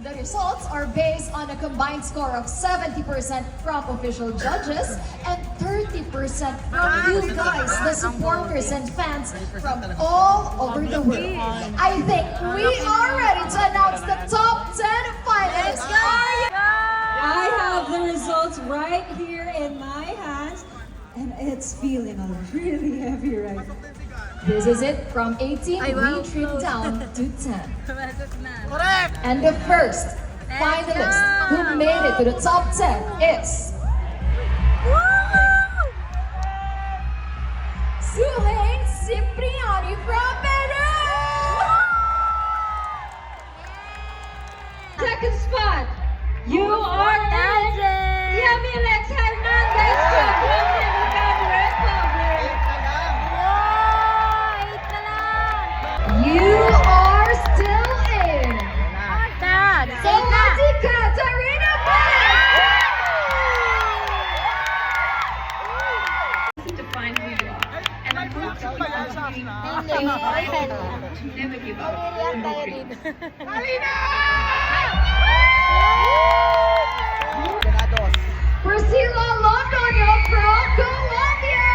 The results are based on a combined score of 70% from official judges and 30% from you guys, the supporters and fans from all over the world. I think we are ready to announce the top 10 finalists. Are you? I have the results right here in my hands, and it's feeling really heavy right now. This is it. From 18, we trim down to 10. Correct! And the first finalist who made it to the top 10 is Suhain Cipriani from Peru! Second spot, you are Yamilex Hernandez from Dominican Republic. You are still in. So Ate Katarina to find who you are. And I'm going to keep on doing never give up on the dream. Priscilla Londoño from Colombia.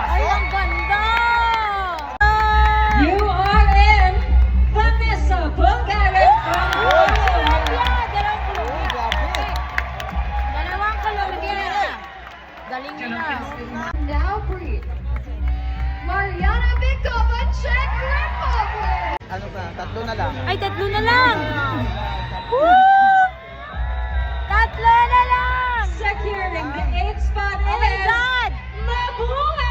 Ay, ang ganda! You are in. Vanessa Bungaran from Colombia. Dalawang Colombia. Galing nila. Now breathe. Mariana Bikova, Czech Republic! Ano ba? Tatlo na lang. Ay, tatlo na lang! Woo! Tatlo na lang! Securing the 8th spot Oh my is God! Mabuhay